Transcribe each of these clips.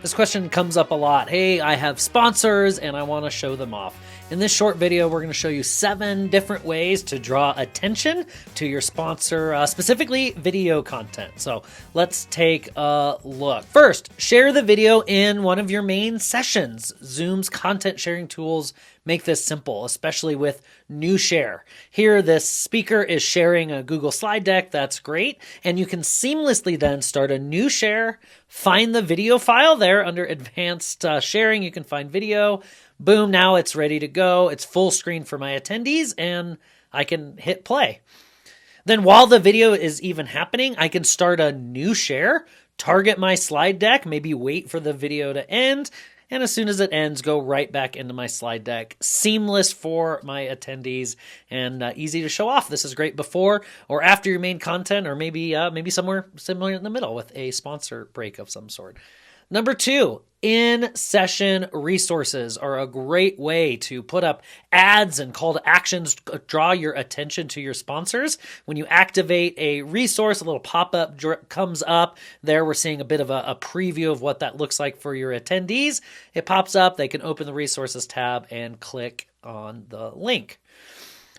This question comes up a lot. Hey, I have sponsors and I want to show them off. In this short video, we're going to show you 7 different ways to draw attention to your sponsor, specifically video content. So let's take a look. First, share the video in one of your main sessions. Zoom's content sharing tools make this simple, especially with new share. Here, this speaker is sharing a Google slide deck. That's great. And you can seamlessly then start a new share, find the video file there under advanced sharing. You can find video. Boom, now it's ready to go. It's full screen for my attendees and I can hit play. Then while the video is even happening, I can start a new share, target my slide deck, maybe wait for the video to end, and as soon as it ends, go right back into my slide deck. Seamless for my attendees and easy to show off. This is great before or after your main content, or maybe somewhere similar in the middle with a sponsor break of some sort. Number 2, in-session resources are a great way to put up ads and call to actions, draw your attention to your sponsors. When you activate a resource, a little pop-up comes up. There we're seeing a bit of a preview of what that looks like for your attendees. It pops up, they can open the resources tab and click on the link.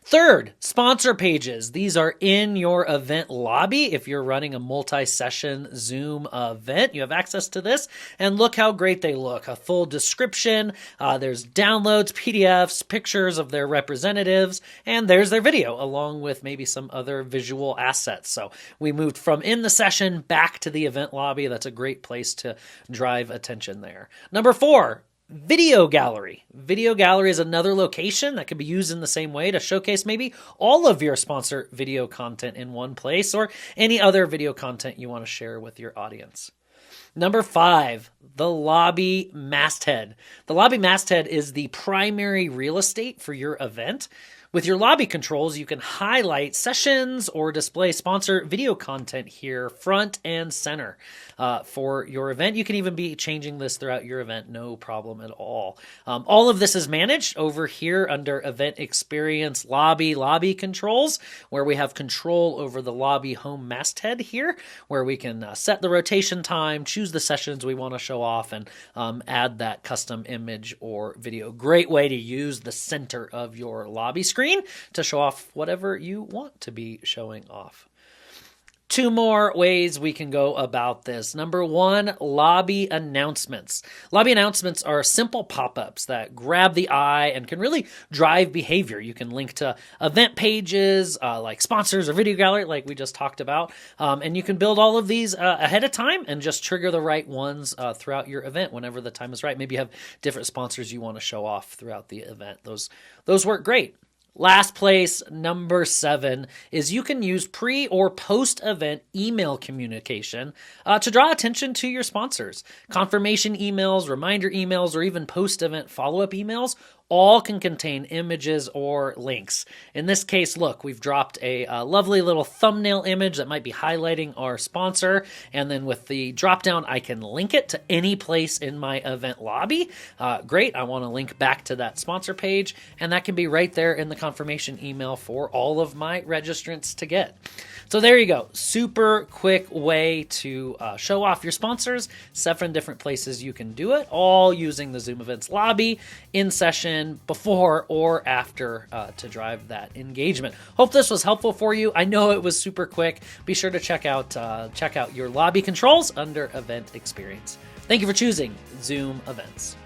Third, sponsor pages. These are in your event lobby. If you're running a multi-session Zoom event, you have access to this. And look how great they look. A full description. There's downloads, PDFs, pictures of their representatives, and there's their video, along with maybe some other visual assets. So we moved from in the session back to the event lobby. That's a great place to drive attention there. Number 4, video gallery. Video gallery is another location that can be used in the same way to showcase maybe all of your sponsor video content in one place, or any other video content you want to share with your audience. Number 5, the lobby masthead. The lobby masthead is the primary real estate for your event. With your lobby controls, you can highlight sessions or display sponsor video content here front and center for your event. You can even be changing this throughout your event, no problem at all. All of this is managed over here under Event Experience Lobby controls, where we have control over the lobby home masthead here, where we can set the rotation time, choose the sessions we want to show off, and add that custom image or video. Great way to use the center of your lobby screen to show off whatever you want to be showing off. 2 more ways we can go about this. Number 1, lobby announcements. Lobby announcements are simple pop-ups that grab the eye and can really drive behavior. You can link to event pages like sponsors or video gallery like we just talked about. And you can build all of these ahead of time and just trigger the right ones throughout your event whenever the time is right. Maybe you have different sponsors you want to show off throughout the event. Those work great. Last place, number 7, is you can use pre or post-event email communication to draw attention to your sponsors. Confirmation emails, reminder emails, or even post-event follow-up emails all can contain images or links. In this case, look, we've dropped a lovely little thumbnail image that might be highlighting our sponsor, and then with the drop-down, I can link it to any place in my event lobby. Great, I want to link back to that sponsor page, and that can be right there in the confirmation email for all of my registrants to get. So there you go. Super quick way to show off your sponsors. 7 different places you can do it, all using the Zoom Events lobby, in session, before or after to drive that engagement. Hope this was helpful for you. I know it was super quick. Be sure to check out your lobby controls under Event Experience. Thank you for choosing Zoom Events.